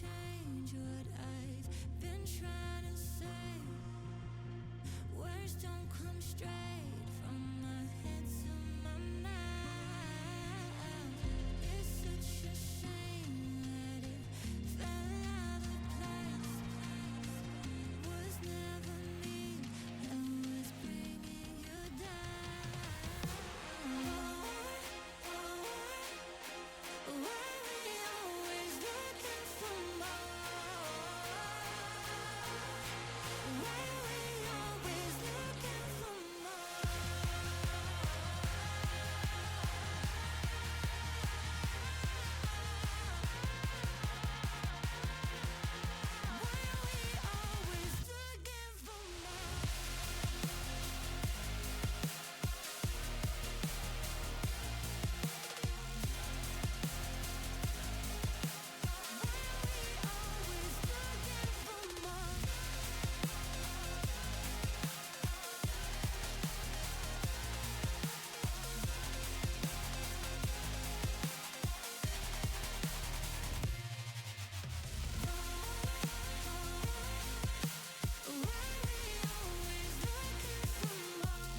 change what I've been trying to say. Words don't come straight from my head to my mouth. It's such a shame that it fell out of place. Was never me that was bringing you down. Why we always looking for more? Why we always looking for more? Why we always looking for more?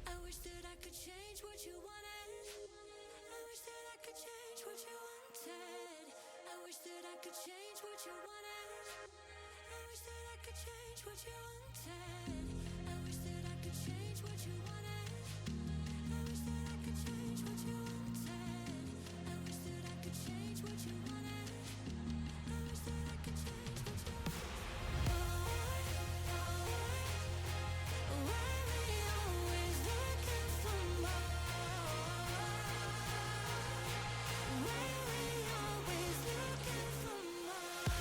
I wish that I could change what you wanted. I wish that I could change what you wanted. I wish that I could change what you wanted. I wish that I could change what you wanted. I wish that I could change what you wanted. I wish that I could change what you wanted. I wish that I could change what you wanted. I wish that I could change what you Why we always looking for more? Why we always looking for more?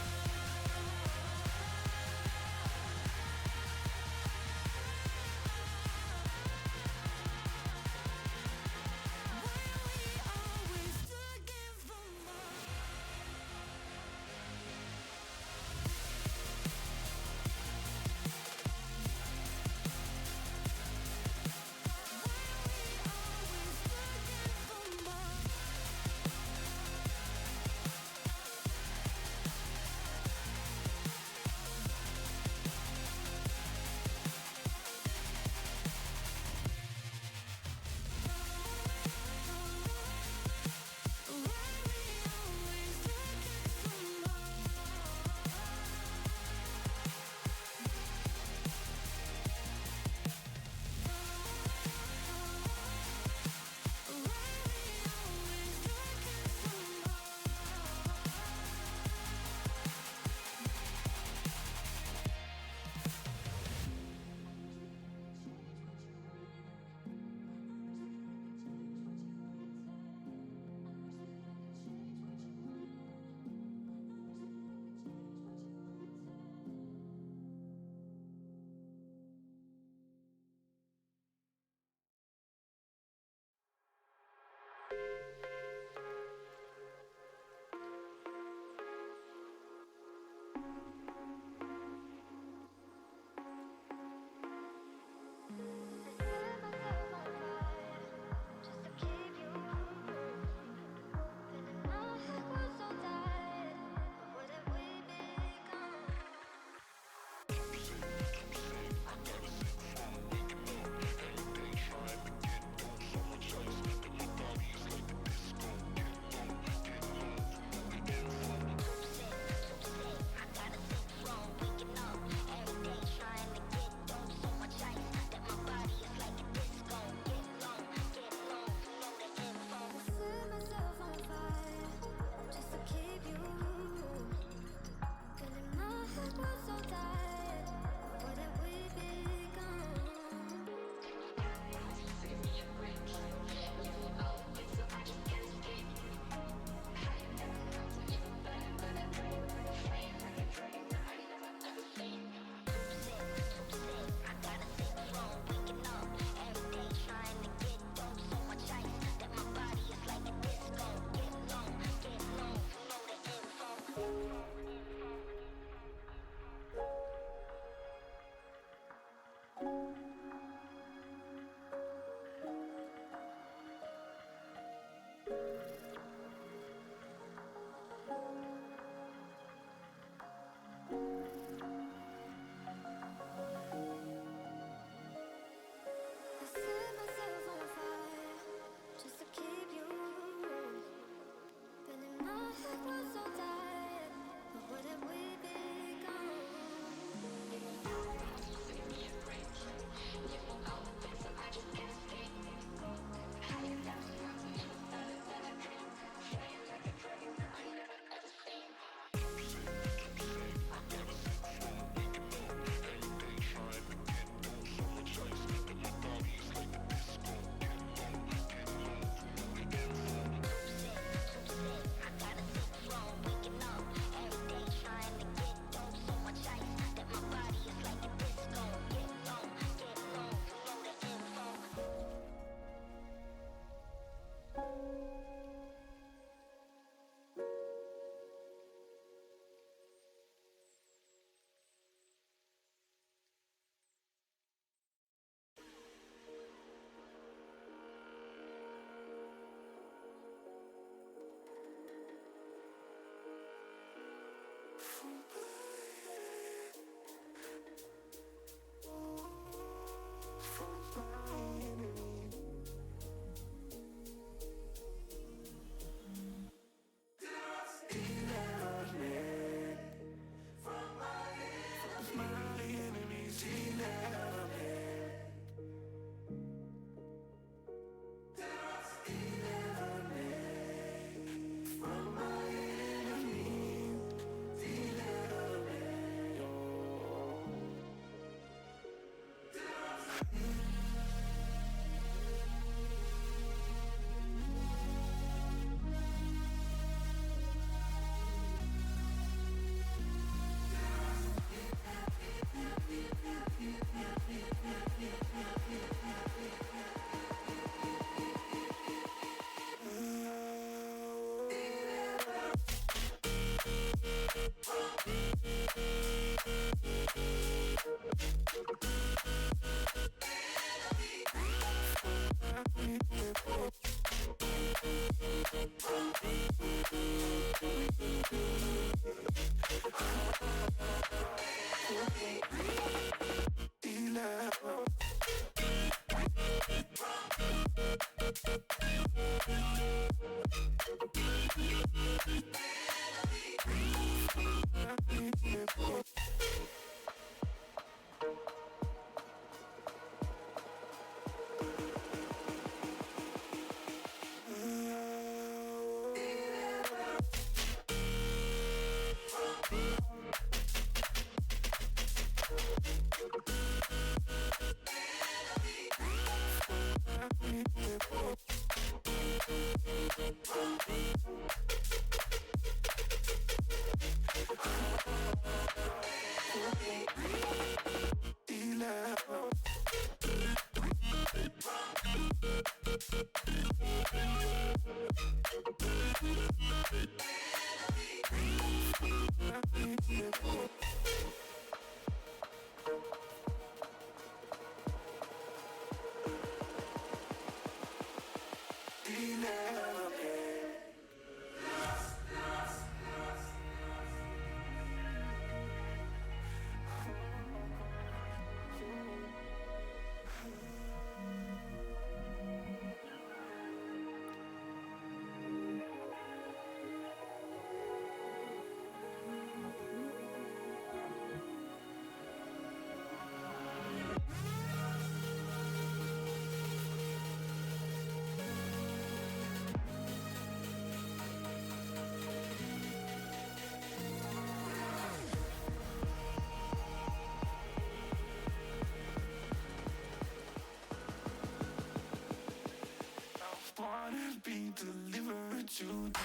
Wanna be delivered to the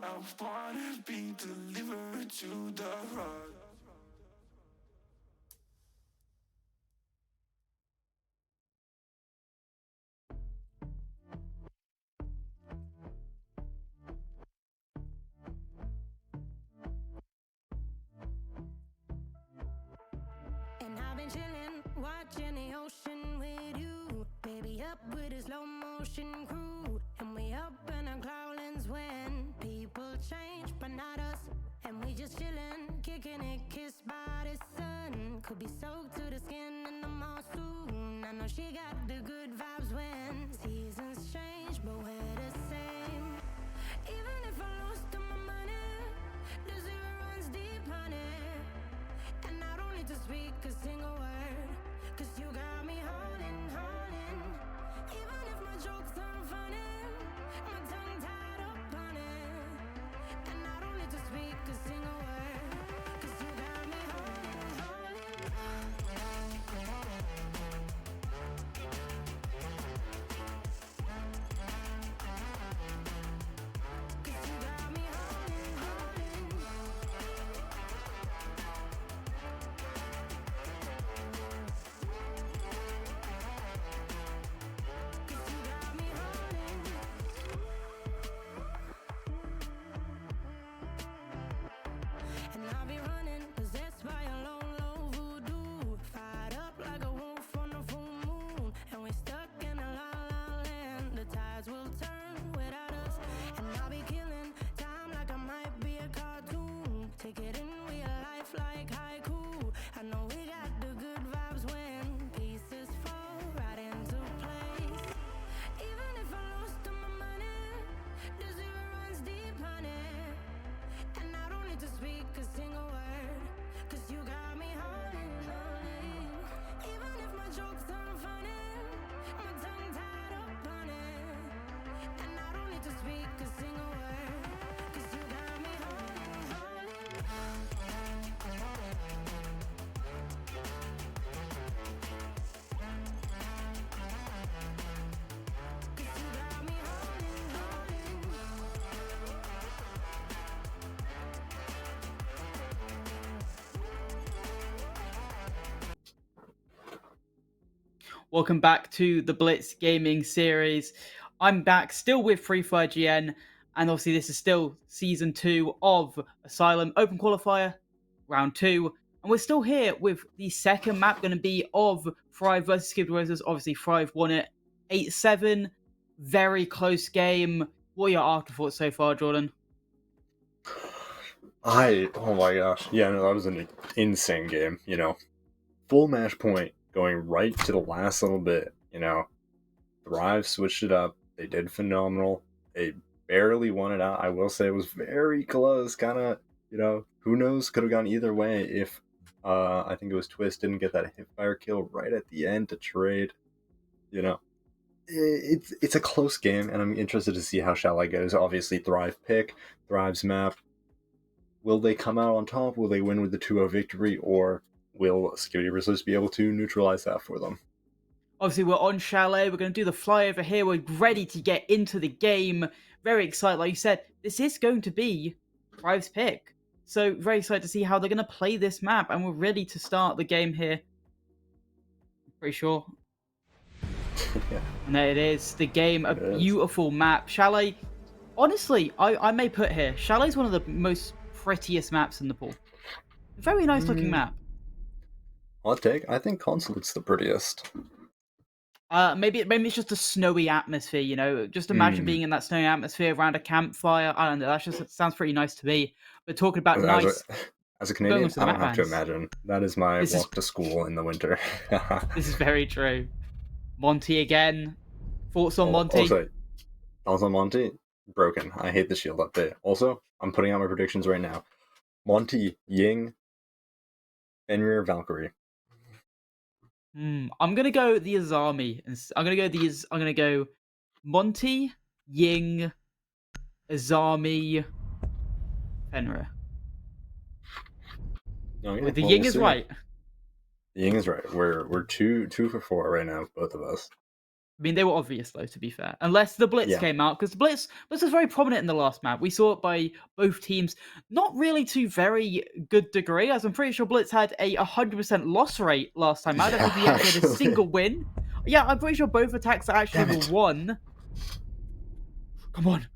I wanna be delivered to the rock. And I've been chillin', watching the ocean with you. Baby up with a slow motion crew. And we up in our cloudlands when people change, but not us. And we just chillin', kicking it, kissed by the sun. Could be soaked to the skin in the mall soon. I know she got the good vibes when seasons change, but we're the same. Even if I lost all my money, the zero runs deep, honey. And I don't need to speak a single word, 'cause you got me holding, holding. Even if my jokes aren't funny, my tongue tied up on it. And I don't need to speak a single word, 'cause you got me holding, holding. 'Cause you got me holding, holding. Cause you got me holding. And I'll be running, possessed by a low, low voodoo. Fired up like a wolf on a full moon. And we're stuck in a la la land. The tides will turn without us. And I'll be killing time like I might be a cartoon. Take it in real life like haiku. I know we got the good vibes when pieces fall right into place. Even if I lost all my money, the zero runs deep, honey. And I don't need to speak a single word, 'cause you got me holding, holding. jokes aren't funny. My tongue tied up on it. And I don't need to speak a single word. 'Cause you got me holding, holding. Welcome back to the Blitz Gaming Series. I'm back still with Free Fire GN, and obviously this is still Season 2 of Asylum Open Qualifier, Round 2, and we're still here with the second map going to be of Thrive versus Skibidi Rizzlers. Obviously Thrive won it 8-7, very close game. What are your afterthoughts so far, Jordan? Oh my gosh. Yeah, no, that was an insane game, Full match point going right to the last little bit, Thrive switched it up. They did phenomenal. They barely won it out. I will say it was very close. Kind of, who knows? Could have gone either way if I think it was Twist didn't get that hipfire kill right at the end to trade. It's a close game, and I'm interested to see how Shalai goes. Obviously, Thrive pick, Thrive's map. Will they come out on top? Will they win with the 2-0 victory, or will Skibidi Rizzlers be able to neutralize that for them? Obviously, we're on Chalet. We're going to do the flyover here. We're ready to get into the game. Very excited. Like you said, this is going to be Thrive's pick. So, very excited to see how they're going to play this map. And we're ready to start the game here. I'm pretty sure. Yeah. And there it is. The game. A beautiful map. Chalet, honestly, I may put here, Chalet's one of the most prettiest maps in the pool. Very nice looking map. Hot take. I think Consulate's the prettiest. Maybe it's just a snowy atmosphere, Just imagine being in that snowy atmosphere around a campfire. I don't know, that just sounds pretty nice to me. But talking about as a Canadian, I don't have to imagine. That is my walk to school in the winter. This is very true. Monty again. Thoughts on Monty? Thoughts on Monty? Broken. I hate the shield update. Also, I'm putting out my predictions right now. Monty, Ying, Fenrir, Valkyrie. I'm gonna go the Azami. I'm gonna go Monty, Ying, Azami, Fenrir. Okay, the Ying is right. The Ying is right. We're two for 4 right now, both of us. I mean, they were obvious, though, to be fair. Unless the Blitz came out, because the Blitz was very prominent in the last map. We saw it by both teams, not really to very good degree, as I'm pretty sure Blitz had a 100% loss rate last time. I don't think he actually had a single win. Yeah, I'm pretty sure both attacks actually won. Come on,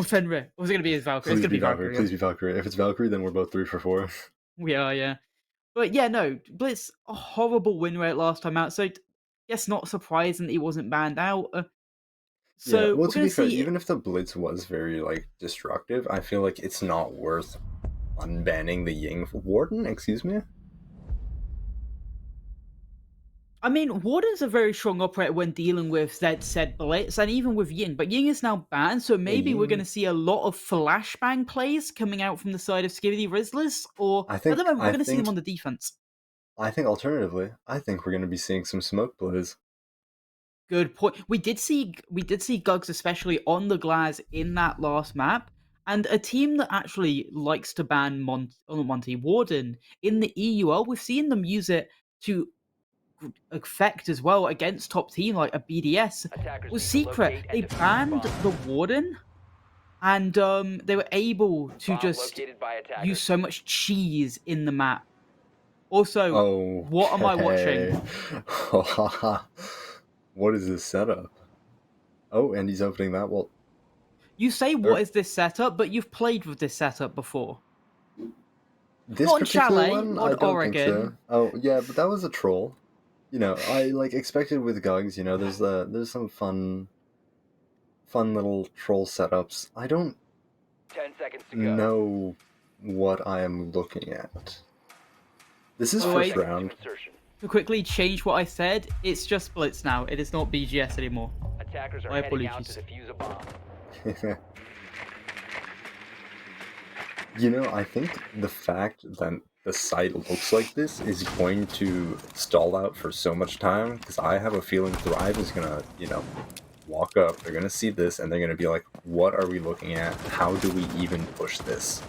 Fenrir. Or was it going to be his Valkyrie? Please be Valkyrie. Please be Valkyrie. If it's Valkyrie, then we're both 3 for 4. We are, yeah. But yeah, no, Blitz, a horrible win rate last time out, so guess not surprising that he wasn't banned out. So well, to be fair, even if the Blitz was very destructive, I feel like it's not worth unbanning the Ying Warden. Excuse me. I mean, Warden's a very strong operator when dealing with said Blitz, and even with Ying. But Ying is now banned, so maybe we're going to see a lot of flashbang plays coming out from the side of Skibidi Rizzlers, or I don't know, we're going to see them on the defense. I think alternatively, we're going to be seeing some smoke plays. Good point. We did see Gugs, especially on the Glass in that last map, and a team that actually likes to ban Monty Warden in the EUL. We've seen them use it to effect as well against top team like a BDS. It was secret. They banned the Warden, and they were able to just use so much cheese in the map. Also, what am I watching? What is this setup? Oh, and he's opening that. Well, you say, what is this setup? But you've played with this setup before. This not particular Chalet, one, not I don't Oregon. think so. Oh, yeah, but that was a troll. I expected with Gugs. There's some fun little troll setups. I don't 10 seconds to go. know what I am looking at. This is first round. To quickly change what I said, it's just Blitz now. It is not BGS anymore. Attackers are My heading out apologies. to defuse a bomb. I think the fact that the site looks like this is going to stall out for so much time, because I have a feeling Thrive is gonna, walk up, they're gonna see this, and they're gonna be like, what are we looking at? How do we even push this?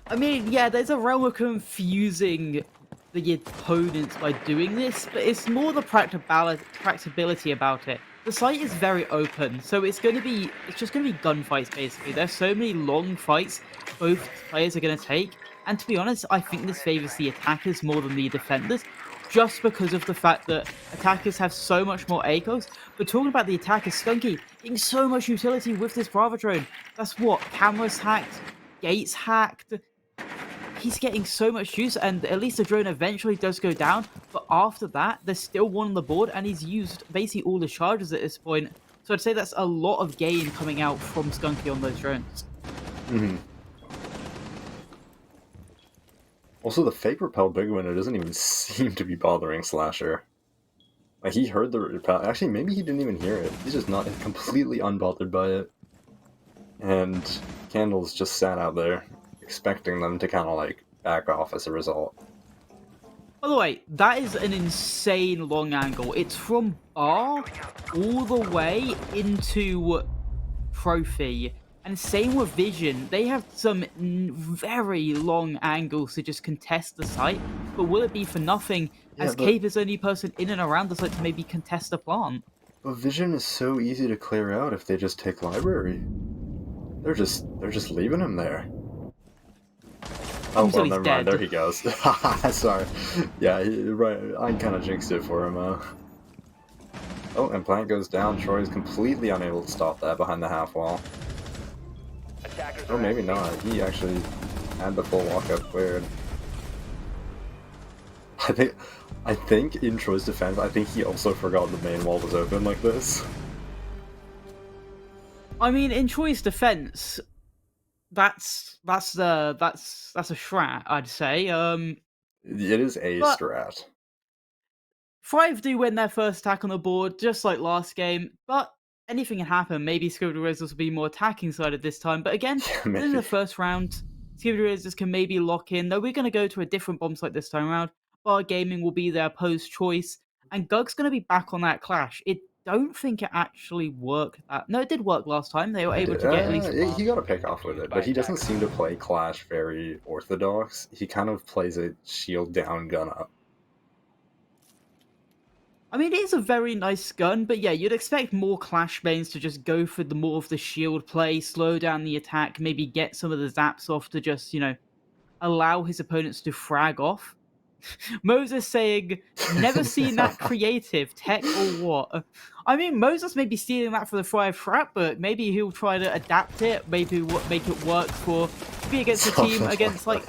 I mean, yeah, there's a realm of confusing the opponents by doing this, but it's more the practicability about it. The site is very open, so it's just gonna be gunfights basically. There's so many long fights both players are gonna take, and to be honest, I think this favors the attackers more than the defenders, just because of the fact that attackers have so much more ACOs. But talking about the attackers, Skunky getting so much utility with this Bravo drone. That's what, cameras hacked, gates hacked. He's getting so much use, and at least the drone eventually does go down, but after that, there's still one on the board, and he's used basically all the charges at this point. So I'd say that's a lot of gain coming out from Skunky on those drones. Mm-hmm. Also, the fake repel big winner doesn't even seem to be bothering Slasher. Like, he heard the repel. Actually, maybe he didn't even hear it. He's just not completely unbothered by it. And Candle's just sat out there, expecting them to kind of like back off as a result. By the way, that is an insane long angle. It's from bar all the way into trophy. And same with vision. They have some very long angles to just contest the site. But will it be for nothing, as Cape is the only person in and around the site to maybe contest the plant? But vision is so easy to clear out if they just take library. They're just leaving him there. Oh, well, never mind. There he goes. Sorry. Yeah, right. I kind of jinxed it for him. Oh, and plant goes down. Troy's completely unable to stop that behind the half wall. Or maybe not. He actually had the full walk up cleared. I think in Troy's defense, I think he also forgot the main wall was open like this. I mean, in Troy's defense, that's a strat, I'd say. It is a strat. Thrive do win their first attack on the board, just like last game, but anything can happen. Maybe Skibidi Rizzlers will be more attacking sided this time. But again, in the first round, Skibidi Rizzlers can maybe lock in. Though we're going to go to a different bomb site this time around. Bar Gaming will be their post choice, and Gug's going to be back on that clash. It don't think it actually worked. No, it did work last time. They were able to get at least. He got a pick off with it, but he doesn't seem to play Clash very orthodox. He kind of plays it shield down, gun up. I mean, it is a very nice gun, but yeah, you'd expect more Clash mains to just go for more of the shield play, slow down the attack, maybe get some of the zaps off to just, allow his opponents to frag off. Moses saying, never seen that creative, tech or what? I mean, Moses may be stealing that for the Thrive Trap, but maybe he'll try to adapt it, maybe make it work for, be against a team, against like...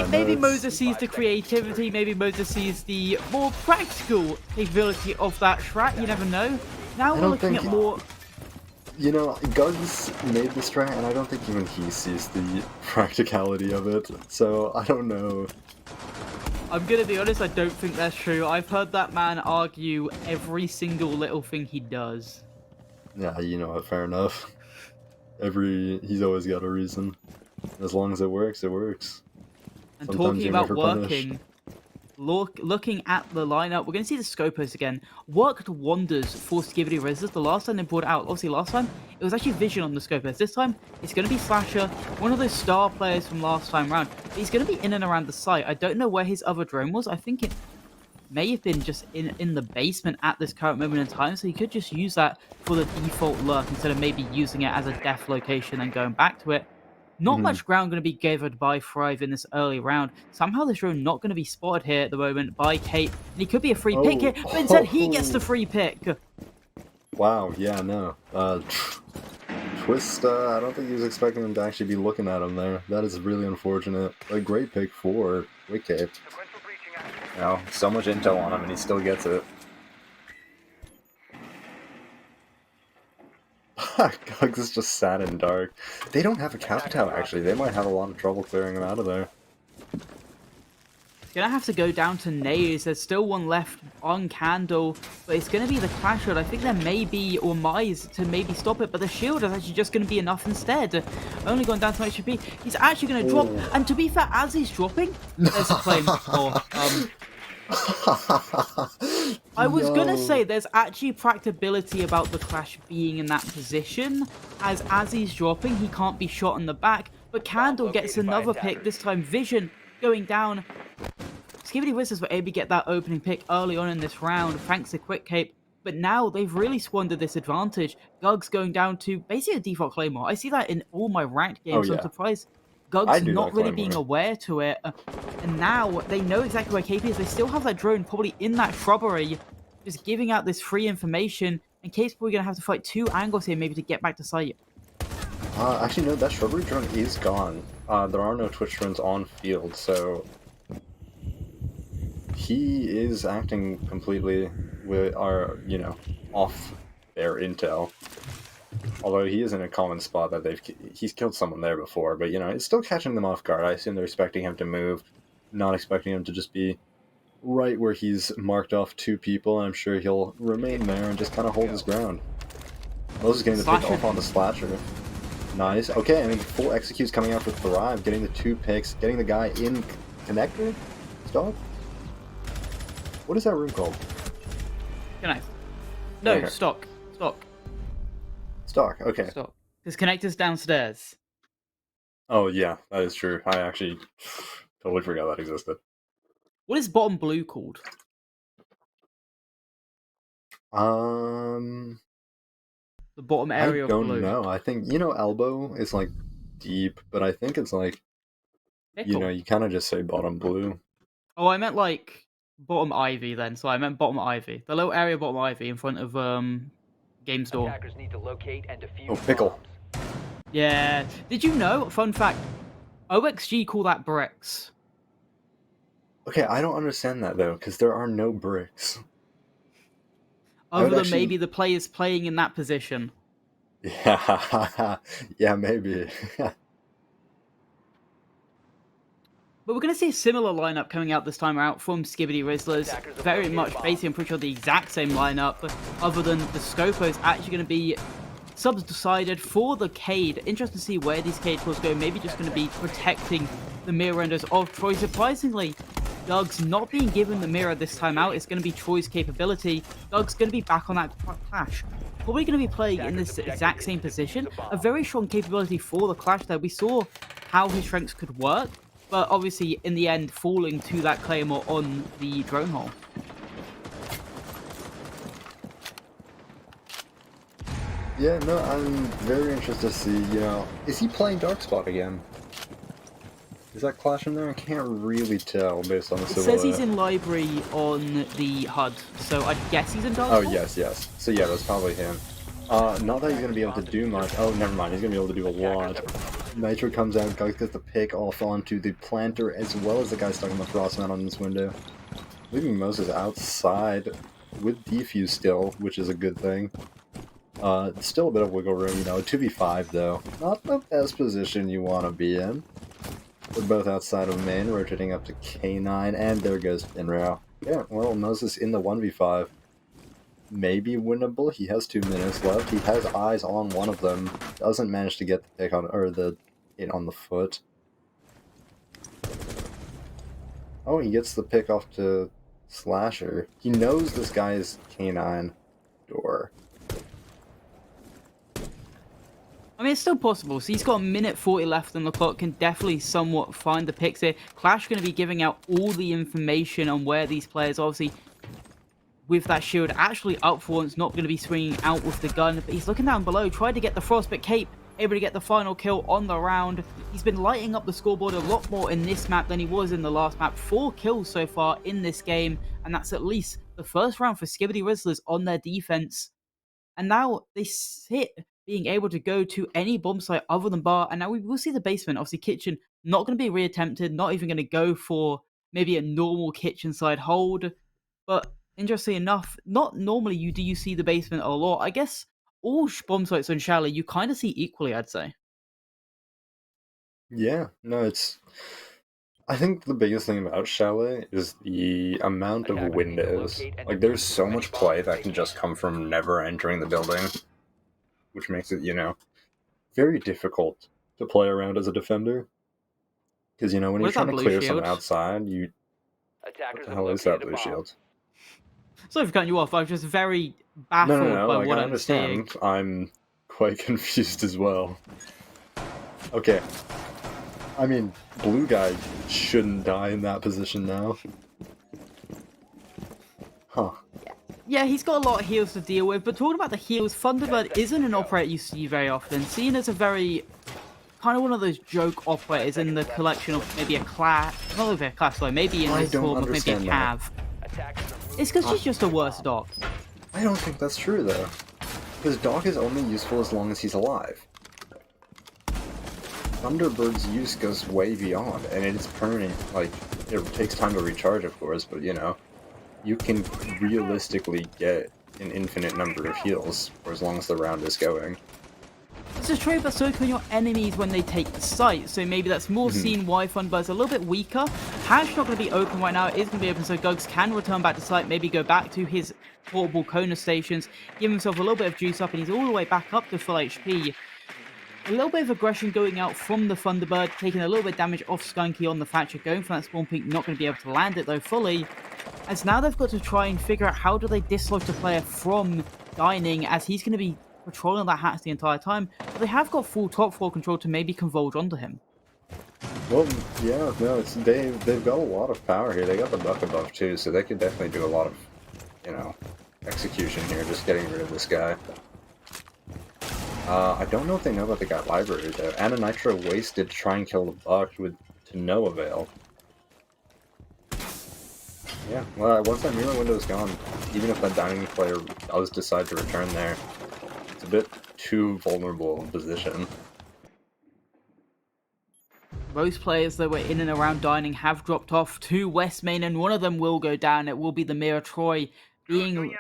maybe Moses sees the creativity, maybe Moses sees the more practical capability of that strat, you never know. Now we're looking at more... Gugs made the strat, and I don't think even he sees the practicality of it, so I don't know. I'm gonna be honest, I don't think that's true. I've heard that man argue every single little thing he does. Yeah, you know what, fair enough. He's always got a reason. As long as it works, it works. And sometimes talking about working, looking at the lineup, we're going to see the Scopers again. Worked wonders for Skibidi Rizzlers. The last time they brought it out, obviously last time, it was actually Vision on the Scopers. This time, it's going to be Slasher, one of those star players from last time round. But he's going to be in and around the site. I don't know where his other drone was. I think it may have been just in the basement at this current moment in time, so he could just use that for the default lurk instead of maybe using it as a def location and going back to it. Not much ground going to be gathered by Thrive in this early round. Somehow this drone not going to be spotted here at the moment by Kate, and he could be a free pick here, but instead he gets the free pick. Wow, yeah, no. Twist, I don't think he was expecting him to actually be looking at him there. That is really unfortunate. A great pick for Kate. So much intel on him, and he still gets it. Gugs is just sad and dark. They don't have a Capital, actually. They might have a lot of trouble clearing him out of there. Gonna have to go down to nades. There's still one left on Candle, but it's gonna be the Clash Shield. I think there may be or Mize to maybe stop it, but the shield is actually just gonna be enough instead. Only gone down to HP. He's actually gonna drop, and to be fair, as he's dropping, there's a claim. I was gonna say there's actually practicability about the Clash being in that position, as he's dropping, he can't be shot in the back, but Candle gets another pick, this time Vision going down. Skibidi Rizzlers were able to get that opening pick early on in this round, thanks to Quick Cape, but now they've really squandered this advantage. Gug's going down to basically a default Claymore. I see that in all my ranked games, so I'm surprised Gug's not really being aware to it. And now they know exactly where KP is. They still have that drone probably in that shrubbery, just giving out this free information, and Cape's probably going to have to fight 2 angles here maybe to get back to site. Actually, no, that shrubbery drone is gone. There are no Twitch drones on field, so he is acting completely with our, off their intel. Although he is in a common spot that he's killed someone there before, but it's still catching them off guard. I assume they're expecting him to move, not expecting him to just be right where he's marked off 2 people, and I'm sure he'll remain there and just kind of hold his ground. Moses getting the pick off on the Slasher. Nice. Okay, I mean, full executes coming out for Thrive, getting the 2 picks, getting the guy in connector? Stop? What is that room called? Can I? No, okay. Stock. Stock, okay. Stock. Because connector's downstairs. Oh, yeah, that is true. I actually totally forgot that existed. What is bottom blue called? The bottom area of blue. I don't know. I think, elbow is like deep, but I think it's like, Pickle. you kind of just say bottom blue. Oh, I meant like bottom ivy then. So I meant bottom ivy. The little area bottom ivy in front of game store. Attackers need to locate and defuse Pickle. bombs. Yeah. Did you know? Fun fact. OXG call that bricks. Okay, I don't understand that though, because there are no bricks. Other than maybe the players playing in that position. Yeah, yeah, maybe. But we're going to see a similar lineup coming out this time out from Skibidi Rizzlers. Very much, basically, I'm pretty sure the exact same lineup, but other than the Scopo is actually going to be subs decided for the Cade. Interesting to see where these Cade calls go. Maybe just going to be protecting the mirror enders of Troy. Surprisingly, Doug's not being given the mirror this time out. It's going to be Troy's capability. Doug's going to be back on that Clash. Probably going to be playing in this exact same position. A very strong capability for the Clash there. We saw how his strengths could work, but obviously in the end falling to that Claymore on the drone hole. Yeah, no, I'm very interested to see, is he playing Dark Spot again? Is that Clash in there? I can't really tell based on the silhouette. It says he's in library on the HUD, so I guess he's in Dark Oh, Spot? yes. So yeah, that's probably him. Not that he's going to be able to do much. Oh, never mind, he's going to be able to do a lot. Nitro comes out, Gug gets the pick off onto the planter as well as the guy stuck in the frost mount on this window. Leaving Moses outside with defuse still, which is a good thing. Still a bit of wiggle room, 2v5 though. Not the best position you want to be in. We're both outside of main, rotating up to K9, and there goes Pinrail. Yeah, well, Moses in the 1v5. Maybe winnable. He has 2 minutes left. He has eyes on one of them. Doesn't manage to get the pick on, or the hit on the foot. Oh, he gets the pick off to Slasher. He knows this guy's K9 door. I mean, it's still possible. So he's got a minute 40 left on the clock. Can definitely somewhat find the picks here. Clash going to be giving out all the information on where these players, obviously, with that shield actually up for once, not going to be swinging out with the gun. But he's looking down below, tried to get the Frostbite Cape, able to get the final kill on the round. He's been lighting up the scoreboard a lot more in this map than he was in the last map. 4 kills so far in this game, and that's at least the first round for Skibidi Rizzlers on their defense. And now they sit being able to go to any bomb site other than bar, and now we will see the basement. Obviously, kitchen not going to be reattempted, not even going to go for maybe a normal kitchen side hold. But interestingly enough, not normally do you see the basement a lot. I guess all bomb sites on Chalet you kind of see equally, I'd say. Yeah, no, I think the biggest thing about Chalet is the amount of Attackers need to windows. locate and Like, there's defuse so as many much play bombs that as can they just can. come from never entering the building, which makes it, very difficult to play around as a defender. Because, when What you're is that trying to blue clear someone shield? outside, what Attackers the have hell is that located a blue bomb. shield? Sorry for cutting you off. I was just very No, baffled by like, what I I'm seeing. understand. I'm quite confused as well. Okay. I mean, blue guy shouldn't die in that position now. Huh. Yeah, he's got a lot of heals to deal with, but talking about the heals, Thunderbird isn't an operator you see very often. Seen as a very kind of one of those joke operators in the collection of maybe a class, not over a class, sorry, maybe in I this don't form of maybe a understand that. cav. Attackers are moving It's because to she's just a worse doc. I don't think that's true, though. Because Doc is only useful as long as he's alive. Thunderbird's use goes way beyond, and it's permanent. Like, it takes time to recharge, of course, but you can realistically get an infinite number of heals for as long as the round is going. It's a trade, but so can your enemies when they take the site, so maybe that's more seen why Thunderbird's a little bit weaker. Hatch not going to be open right now, it is going to be open, so Gugs can return back to site, maybe go back to his portable Kona stations, give himself a little bit of juice up, and he's all the way back up to full HP. A little bit of aggression going out from the Thunderbird, taking a little bit of damage off Skunky on the Thatcher, going for that spawn peak, not going to be able to land it though fully. As now they've got to try and figure out how do they dislodge the player from dining, as he's going to be patrolling that hatch the entire time, but they have got full top floor control to maybe converge onto him. Well, yeah, no, they've got a lot of power here. They got the bucket buff too, so they could definitely do a lot of, execution here, just getting rid of this guy. I don't know if they know about the guy library though. And a nitro wasted to try and kill the buck to no avail. Yeah, well, once that mirror window is gone, even if that dining player does decide to return there, it's a bit too vulnerable a position. Most players that were in and around dining have dropped off to West Main, and one of them will go down. It will be the Mirror Troy,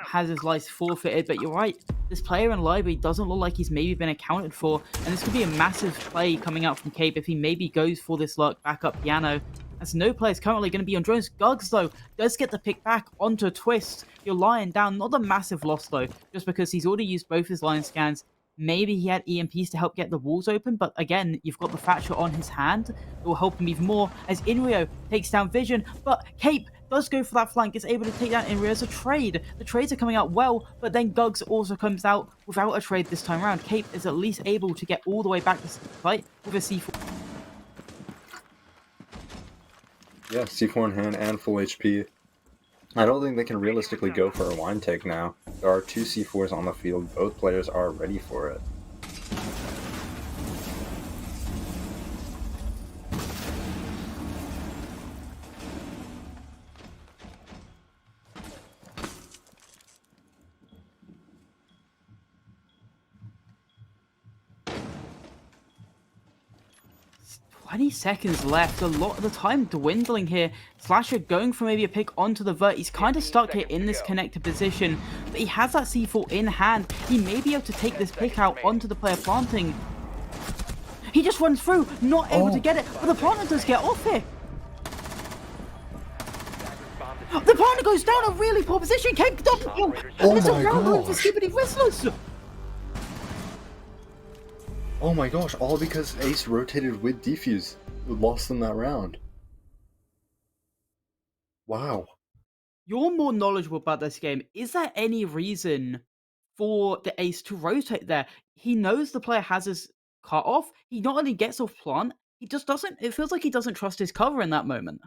has his life forfeited, but you're right, this player in library doesn't look like he's maybe been accounted for, and this could be a massive play coming out from Cape if he maybe goes for this Lurk backup piano, as no player is currently going to be on drones. Gugs, though, does get the pick back onto Twist. You're lying down, not a massive loss, though, just because he's already used both his line scans. Maybe he had EMPs to help get the walls open, but again, you've got the Thatcher on his hand. It will help him even more as Inrio takes down Vision, but Cape does go for that flank, is able to take down Inrio as a trade. The trades are coming out well, but then Gugs also comes out without a trade this time around. Cape is at least able to get all the way back to fight with a C4. Yeah, C4 in hand and full HP. I don't think they can realistically go for a line take now. There are 2 C4s on the field, both players are ready for it. "20 seconds left, a lot of the time dwindling here. Slasher going for maybe a pick onto the vert. He's kind of stuck here in this connected position, but he has that C4 in hand. He may be able to take this pick out onto the player planting. He just runs through, not able to get it, but the planter does get off it. The planter goes down, a really poor position. Cape double kill. Oh It's a my round win for gosh. Skibidi Rizzlers. Oh my gosh, all because Ace rotated with Defuse. Lost them that round. Wow. You're more knowledgeable about this game. Is there any reason for the Ace to rotate there? He knows the player has his cut off. He not only gets off plant, he just doesn't. It feels like he doesn't trust his cover in that moment.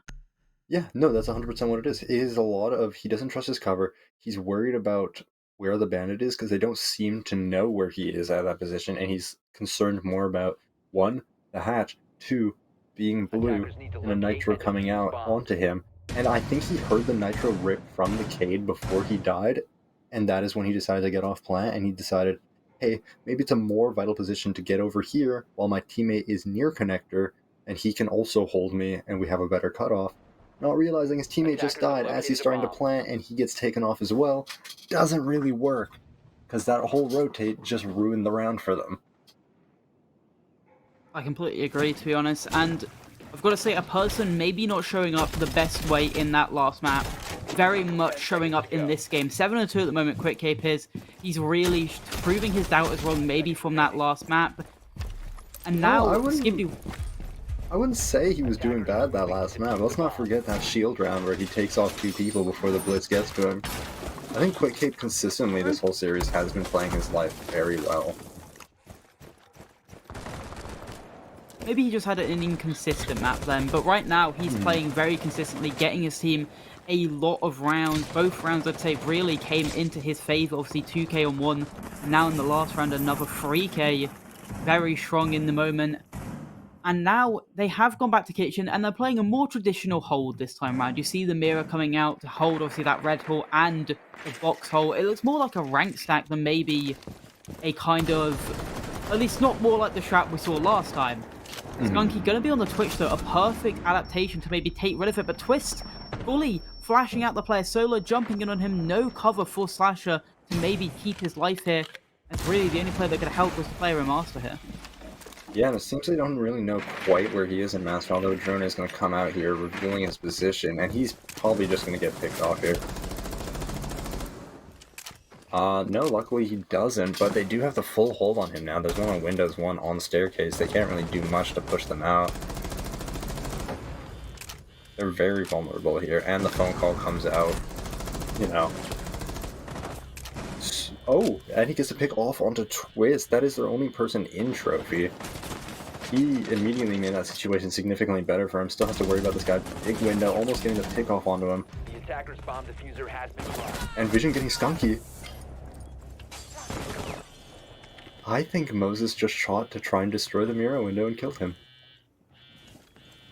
Yeah, no, that's 100% what it is. It is a lot of, he doesn't trust his cover. He's worried about where the bandit is because they don't seem to know where he is at that position, and he's concerned more about, 1, the hatch, 2, being blue, and a nitro coming out onto him. And I think he heard the nitro rip from the Cade before he died, and that is when he decided to get off plant, and he decided, hey, maybe it's a more vital position to get over here while my teammate is near connector, and he can also hold me, and we have a better cutoff. Not realizing his teammate just died as he's starting to plant, and he gets taken off as well. Doesn't really work, because that whole rotate just ruined the round for them. I completely agree, to be honest. And I've got to say, a person maybe not showing up the best way in that last map, very much showing up in this game. 7-2 at the moment, Quick Cape is. He's really proving his doubters wrong, maybe from that last map. And now, Skibidi... I wouldn't say he was doing bad that last map. Let's not forget that shield round where he takes off 2 people before the Blitz gets to him. I think Quick Cape consistently this whole series has been playing his life very well. Maybe he just had an inconsistent map then, but right now he's playing very consistently, getting his team a lot of rounds. Both rounds, I'd say, really came into his favor. Obviously, 2k on 1, and now in the last round, another 3k. Very strong in the moment. And now they have gone back to kitchen, and they're playing a more traditional hold this time around. You see the mirror coming out to hold, obviously, that red hole and the box hole. It looks more like a rank stack than maybe a kind of... At least not more like the trap we saw last time. Skunky going to be on the Twitch, though. A perfect adaptation to maybe take rid of it. But Twist fully flashing out the player. Solo jumping in on him. No cover for Slasher to maybe keep his life here. That's really the only player that could help was the player in Master here. Yeah, and it seems they don't really know quite where he is in Master, although Drone is going to come out here revealing his position, and he's probably just going to get picked off here. No, luckily he doesn't, but they do have the full hold on him now. There's one on Windows, one on Staircase. They can't really do much to push them out. They're very vulnerable here, and the phone call comes out, you know. Oh, and he gets to pick off onto Twist. That is their only person in Trophy. He immediately made that situation significantly better for him. Still has to worry about this guy. Big window, almost getting the pick off onto him. The attacker's bomb diffuser has been lost. And Vision getting Skunky. I think Moses just shot to try and destroy the mirror window and killed him.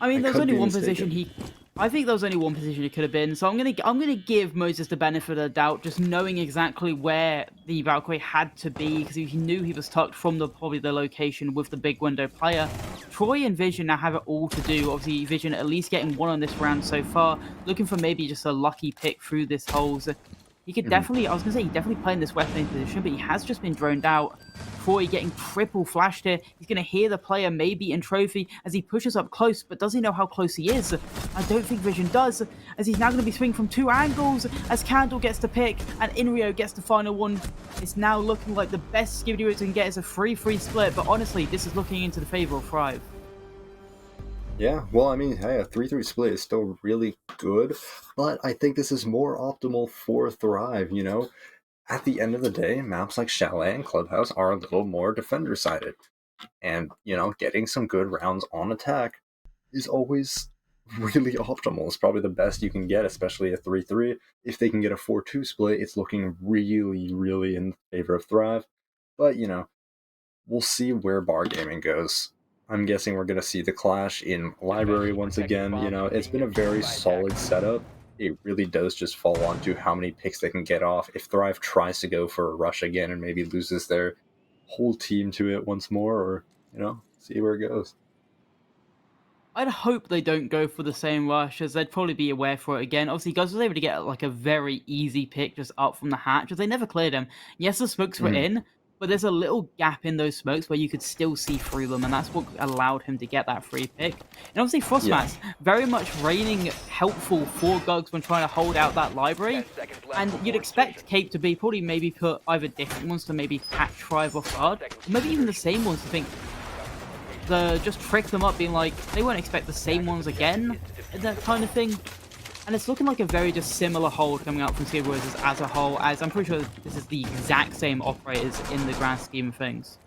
I mean, there's only one position he... I think there was only one position it could have been, so I'm gonna give Moses the benefit of the doubt, just knowing exactly where the Valkyrie had to be, because he knew he was tucked from probably the location with the big window player. Troy and Vision now have it all to do. Obviously, Vision at least getting one on this round so far, looking for maybe just a lucky pick through this hole. So he could definitely, I was gonna say, he's definitely playing this weapon position, but he has just been droned out. Troy getting triple flashed here. He's going to hear the player maybe in Trophy as he pushes up close, but does he know how close he is? I don't think Vision does, as he's now going to be swinging from 2 angles as Candle gets the pick and Inrio gets the final one. It's now looking like the best Skibidi route can get is a 3-3 split, but honestly, this is looking into the favor of Thrive. Yeah, well, I mean, hey, a 3-3 split is still really good, but I think this is more optimal for Thrive, you know? At the end of the day, maps like Chalet and Clubhouse are a little more defender-sided. And, you know, getting some good rounds on attack is always really optimal. It's probably the best you can get, especially a 3-3. If they can get a 4-2 split, it's looking really, really in favor of Thrive. But, you know, we'll see where bar gaming goes. I'm guessing we're going to see the clash in Library once again. You know, it's been a very solid setup. It really does just fall onto how many picks they can get off. If Thrive tries to go for a rush again and maybe loses their whole team to it once more, or, you know, see where it goes. I'd hope they don't go for the same rush, as they'd probably be aware for it again. Obviously, Gus was able to get like a very easy pick just up from the hatch, as they never cleared him. Yes, the smokes were in, but there's a little gap in those smokes where you could still see through them, and that's what allowed him to get that free pick. And obviously, Frostmats, very much raining helpful for Gugs when trying to hold out that library. And you'd expect Cape to be probably maybe put either different ones to maybe catch Thrive off guard, or maybe even the same ones to think, just trick them up, being like, they won't expect the same ones again, and that kind of thing. And it's looking like a very just similar hold coming out from Skibidi as a whole, as I'm pretty sure this is the exact same operators in the grand scheme of things.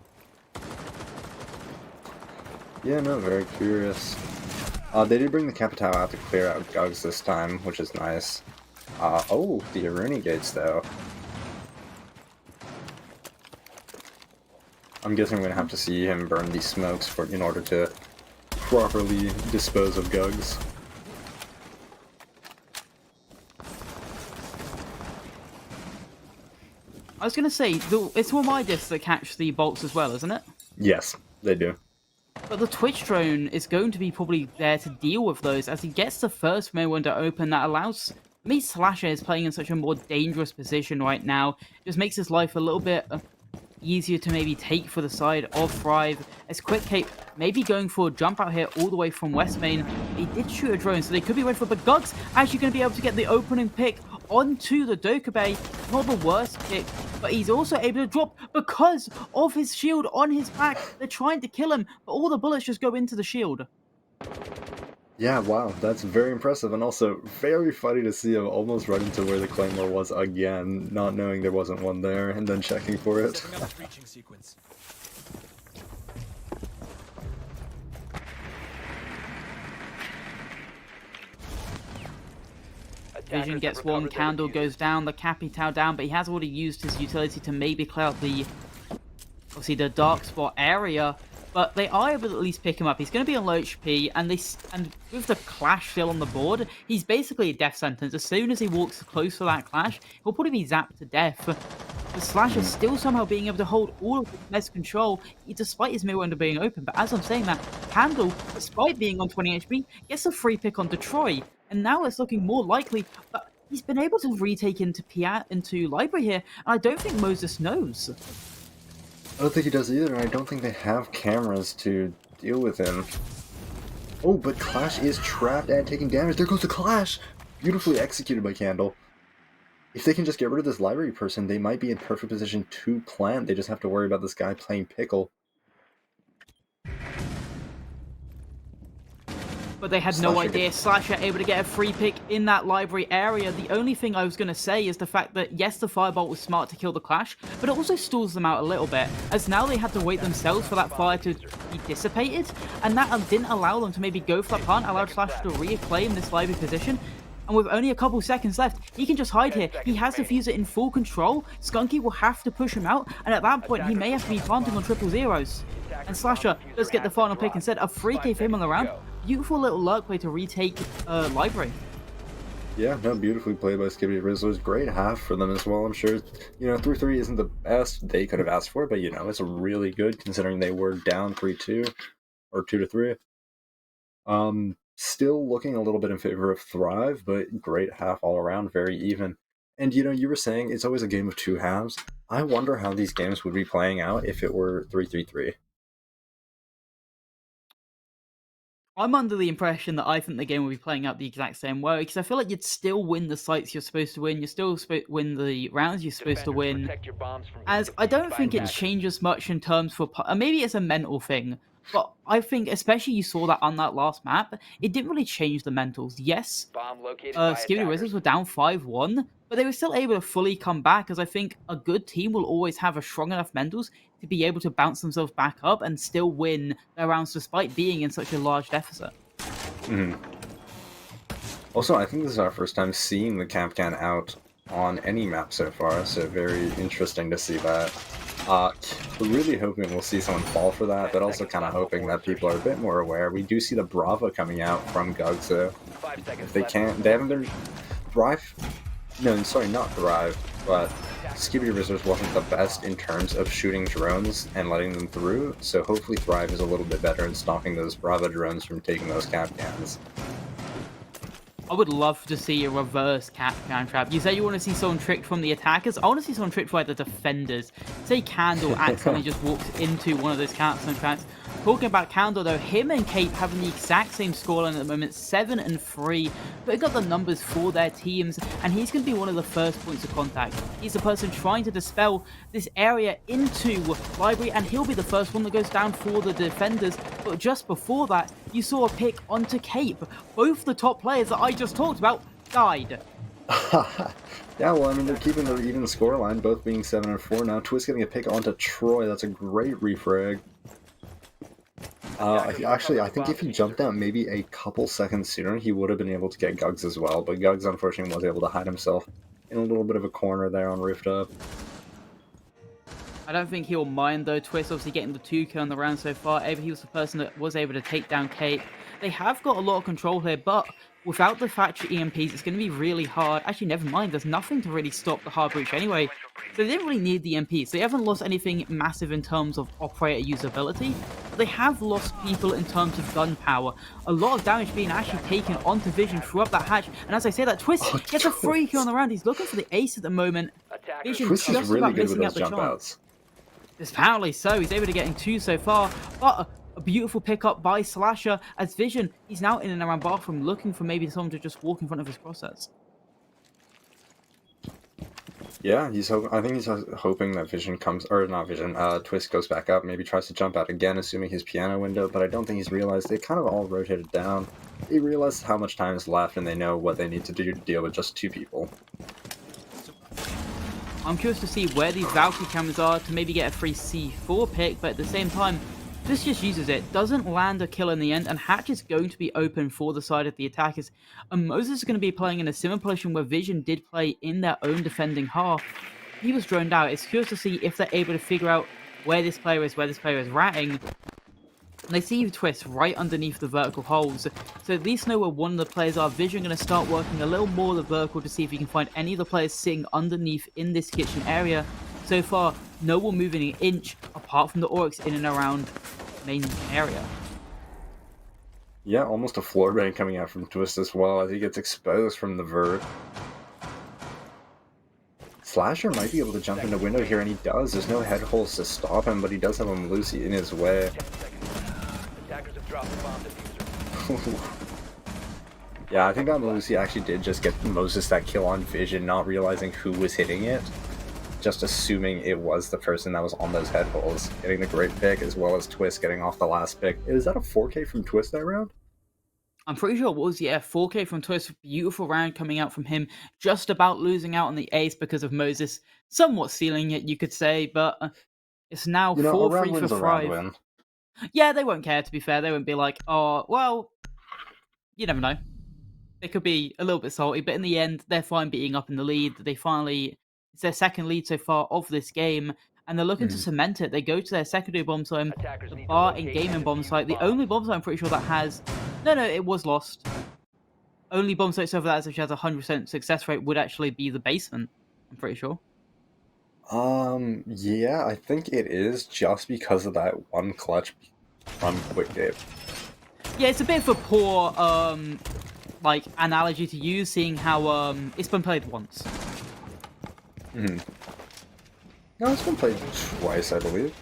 Yeah, no, very curious. They did bring the Capitao out to clear out Gugs this time, which is nice. Oh, the Aruni gates, though. I'm guessing we're going to have to see him burn these smokes in order to properly dispose of Gugs. I was going to say, it's all my discs that catch the bolts as well, isn't it? Yes, they do. But the Twitch drone is going to be probably there to deal with those as he gets the first main window open. That allows me, Slasher is playing in such a more dangerous position right now. Just makes his life a little bit easier to maybe take for the side of Thrive. As Quick Cape maybe going for a jump out here all the way from West Main. He did shoot a drone, so they could be ready for, but Gugs actually going to be able to get the opening pick onto the Dokkaebi. Not the worst pick, but he's also able to drop because of his shield on his back. They're trying to kill him, but all the bullets just go into the shield. Yeah, wow, that's very impressive, and also very funny to see him almost running to where the Claymore was again, not knowing there wasn't one there, and then checking for it. Vision gets one, Candle goes down, the Capitao down, but he has already used his utility to maybe clear out the, obviously, the dark spot area. But they are able to at least pick him up. He's going to be on low HP, and with the clash still on the board, he's basically a death sentence. As soon as he walks close to that clash, he'll probably be zapped to death. The Slasher still somehow being able to hold all of the best control, despite his mirror window being open. But as I'm saying that, Candle, despite being on 20 HP, gets a free pick onto Troy. And now it's looking more likely, but he's been able to retake into Library here, and I don't think Moses knows. I don't think he does either, and I don't think they have cameras to deal with him. Oh, but Clash is trapped and taking damage. There goes the Clash! Beautifully executed by Candle. If they can just get rid of this library person, they might be in perfect position to plant. They just have to worry about this guy playing Pickle. But they had no idea. Slasher able to get a free pick in that library area. The only thing I was going to say is the fact that, yes, the Firebolt was smart to kill the Clash, but it also stalls them out a little bit, as now they had to wait themselves for that fire to be dissipated, and that didn't allow them to maybe go for that plant, allowed Slasher to reclaim this library position. And with only a couple seconds left, he can just hide here. He has Diffuser in full control. Skunky will have to push him out, and at that point, he may have to be planting on triple zeros. And Slasher does get the final pick instead. A free K for him on the round. Beautiful little lurk play to retake Library. Yeah, no, beautifully played by Skibidi Rizzlers. Great half for them as well, I'm sure. 3-3 isn't the best they could have asked for, but, it's really good considering they were down 3-2, or 2-3. Still looking a little bit in favor of Thrive, but great half all around, very even. And, you were saying it's always a game of two halves. I wonder how these games would be playing out if it were 3-3-3. I'm under the impression that I think the game will be playing out the exact same way, because I feel like you'd still win the sites you're supposed to win, you still win the rounds you're supposed to win, as I don't think it changes much in terms for, maybe it's a mental thing, but I think, especially you saw that on that last map, it didn't really change the mentals. Yes, Skibidi Rizzlers were down 5-1, but they were still able to fully come back, as I think a good team will always have a strong enough mentals to be able to bounce themselves back up and still win their rounds despite being in such a large deficit. Also, I think this is our first time seeing the Capcan out on any map so far, so very interesting to see that. Really hoping we'll see someone fall for that, but also kind of hoping that people are a bit more aware. We do see the Brava coming out from Gugs, though. If they can't, they haven't been... Thrive? No, sorry, not Thrive, but Skibidi Rizzlers wasn't the best in terms of shooting drones and letting them through, so hopefully Thrive is a little bit better in stopping those Brava drones from taking those Capcans. I would love to see a reverse Capcan trap. You say you want to see someone tricked from the attackers? I want to see someone tricked by the defenders. Say Candle accidentally just walks into one of those Capcan traps. Talking about Candle though, him and Cape having the exact same scoreline at the moment, 7-3. But got the numbers for their teams, and he's going to be one of the first points of contact. He's the person trying to dispel this area into Library, and he'll be the first one that goes down for the defenders. But just before that, you saw a pick onto Cape. Both the top players that I just talked about died. Yeah, well, I mean, they're keeping their even scoreline, both being 7-4 now. Twist getting a pick onto Troy. That's a great refrag. Actually, I think if he jumped out maybe a couple seconds sooner, he would have been able to get Gugs as well, but Gugs unfortunately was able to hide himself in a little bit of a corner there on Rooftop. I don't think he'll mind though. Twist obviously getting the 2 kill on the round so far. He was the person that was able to take down Kate. They have got a lot of control here, but without the Thatcher EMPs, it's going to be really hard. Actually, never mind. There's nothing to really stop the hard breach anyway. So they didn't really need the EMPs. They haven't lost anything massive in terms of operator usability, but they have lost people in terms of gun power. A lot of damage being actually taken onto Vision through up that hatch. And as I say that, Twist gets a free kill on the round. He's looking for the ace at the moment. Vision Twist just is really about good with missing those out the jump chance. outs. Apparently so. He's able to get in 2 so far, but a beautiful pickup by Slasher as Vision. He's now in and around bathroom looking for maybe someone to just walk in front of his crosshairs. Yeah, I think he's hoping that Vision comes, or not Vision, Twist goes back up, maybe tries to jump out again, assuming his piano window, but I don't think he's realized they kind of all rotated down. They realize how much time is left, and they know what they need to do to deal with just 2 people. I'm curious to see where these Valkyrie cameras are to maybe get a free C4 pick, but at the same time, this just uses it, doesn't land a kill in the end, and Hatch is going to be open for the side of the attackers. And Moses is going to be playing in a similar position where Vision did play in their own defending half. He was droned out. It's curious to see if they're able to figure out where this player is ratting. And they see Twist right underneath the vertical holes, so at least know where one of the players are. Vision going to start working a little more the vertical to see if he can find any of the players sitting underneath in this kitchen area. So far, no one moving an inch apart from the Oryx in and around main area. Yeah, almost a floor bang coming out from Twist as well as he gets exposed from the vert. Slasher might be able to jump in the window here, and he does. There's no head holes to stop him, but he does have a Lucy in his way. 10 seconds left. Attackers have dropped the bomb diffuser. Yeah, I think that Lucy actually did just get Moses that kill on Vision, not realizing who was hitting it. Just assuming it was the person that was on those head holes. Getting the great pick, as well as Twist getting off the last pick. Is that a 4K from Twist that round? I'm pretty sure it was, yeah, 4K from Twist. Beautiful round coming out from him. Just about losing out on the ace because of Moses. Somewhat stealing it, you could say, but it's now 4-3 for Thrive. Yeah, they won't care, to be fair. They won't be like, oh, well, you never know. They could be a little bit salty, but in the end, they're fine being up in the lead. It's their second lead so far of this game, and they're looking to cement it. They go to their secondary bomb zone, the bar and gaming bomb site. The only bomb site I'm pretty sure that has... No, it was lost. Only bomb site so far that actually has a 100% success rate would actually be the basement, I'm pretty sure. Yeah, I think it is just because of that one clutch run quick game. Yeah, it's a bit of a poor, analogy to use, seeing how, it's been played once. No, it's been played twice, I believe.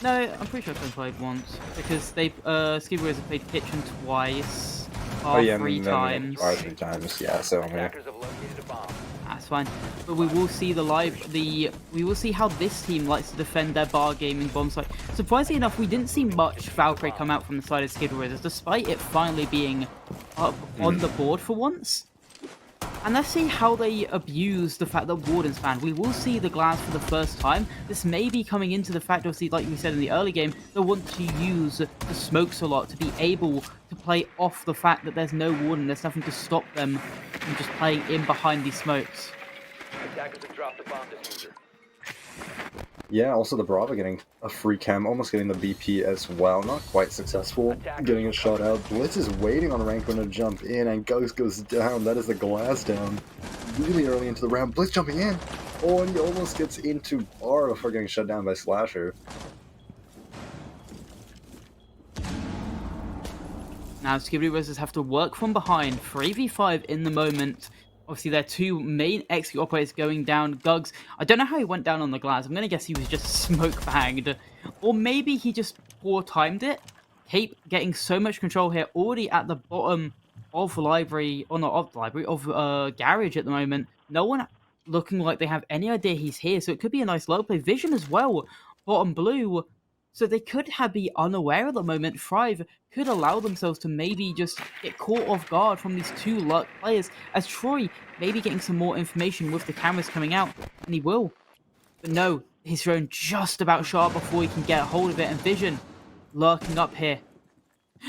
No, I'm pretty sure it's been played once, because Skibidi have played Kitchen twice, three times. Three times, yeah, so Attackers have located a bomb. That's fine. But we will see we will see how this team likes to defend their bar gaming bomb site. Surprisingly enough, we didn't see much Valkyrie come out from the side of Skibidi, despite it finally being up on the board for once. And let's see how they abuse the fact that Warden's banned. We will see the glass for the first time. This may be coming into the fact, obviously, like we said in the early game, they want to use the smokes a lot to be able to play off the fact that there's no Warden. There's nothing to stop them from just playing in behind these smokes. Attackers have dropped the bomb diffuser. Yeah, also the Bravo getting a free cam, almost getting the BP as well. Not quite successful, getting a shot out. Blitz is waiting on Rankin to jump in, and Ghost goes down. That is the glass down really early into the round. Blitz jumping in. Oh, and he almost gets into bar before getting shut down by Slasher. Now, Skibidi Rizzlers have to work from behind. 3v5 in the moment. Obviously, their two main execute operators going down. Gugs, I don't know how he went down on the glass. I'm going to guess he was just smoke bagged. Or maybe he just poor timed it. Cape getting so much control here. Already at the bottom of library, or not of library, of garage at the moment. No one looking like they have any idea he's here. So it could be a nice low play. Vision as well. Bottom blue. So they could be unaware at the moment. Thrive could allow themselves to maybe just get caught off guard from these two luck players, as Troy maybe getting some more information with the cameras coming out, and he will. But no, he's thrown just about sharp before he can get a hold of it, and Vision lurking up here.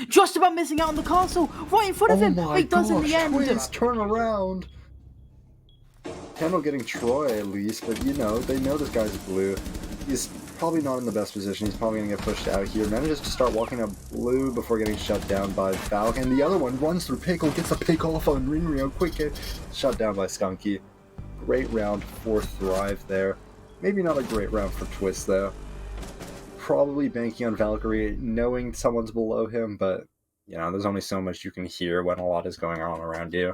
Just about missing out on the castle, right in front of him, but he does in the end. Twist, turn around. Kendall getting Troy at least, but you know, they know this guy's blue. He's probably not in the best position. He's probably going to get pushed out here. Manages to start walking up blue before getting shut down by Falk. And the other one runs through Pickle, gets a pick off on Rinrio. Quick hit, shut down by Skunky. Great round for Thrive there. Maybe not a great round for Twist though. Probably banking on Valkyrie, knowing someone's below him, but you know, there's only so much you can hear when a lot is going on around you.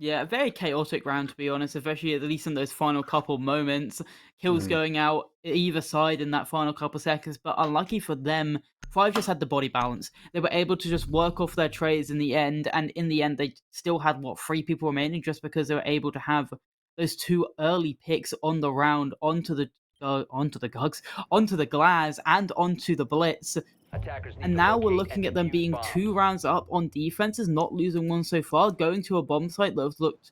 Yeah, a very chaotic round to be honest, especially at least in those final couple moments. Kills Mhm. going out either side in that final couple seconds, but unlucky for them, Five just had the body balance. They were able to just work off their trades in the end, and in the end they still had what 3 people remaining just because they were able to have those 2 early picks on the round onto the Gugs, onto the Glaz, and onto the Blitz. Attackers need And to now we're locate and looking at them defuse being bombs. 2 rounds up on defenses, not losing one so far, going to a bomb site that has looked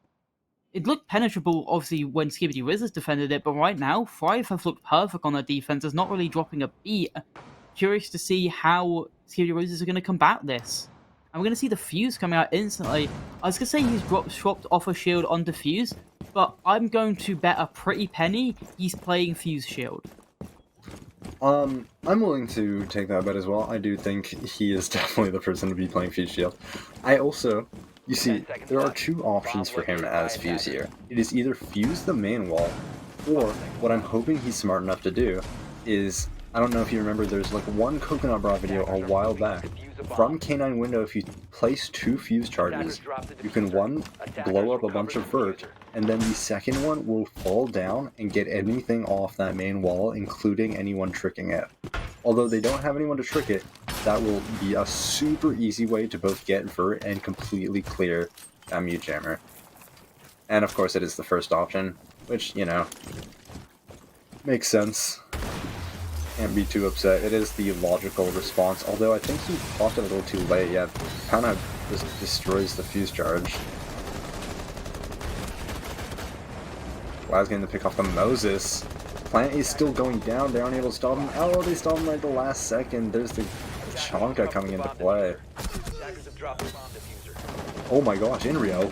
it looked penetrable, obviously, when Skibidi Rizzlers defended it, but right now, Thrive have looked perfect on their defenses, not really dropping a beat. Curious to see how Skibidi Rizzlers are going to combat this. And we're going to see the Fuse coming out instantly. I was going to say he's swapped off a shield onto Fuse, but I'm going to bet a pretty penny he's playing Fuse shield. I'm willing to take that bet as well. I do think he is definitely the person to be playing Fuse Shield. I also, you see, 10 seconds there are left. 2 options for him Bomb as located Fuse by here. It is either Fuse the main wall, or what I'm hoping he's smart enough to do is, I don't know if you remember, there's like one Coconut Bra video a while back. From K9 window, if you place 2 Fuse charges, you can one blow up a bunch of vert, and then the second one will fall down and get anything off that main wall, including anyone tricking it. Although they don't have anyone to trick it, that will be a super easy way to both get vert and completely clear that mute jammer. And of course it is the first option, which, you know, makes sense. Can't be too upset. It is the logical response, although I think he popped it a little too late. Yeah, kind of just destroys the fuse charge. Wow's getting the pick off the Moses. Plant is still going down. They aren't able to stop him. Oh, they stopped him right at the last second. There's the Chonka coming into play. Attackers have dropped the bomb diffuser. Oh my gosh, in Rio.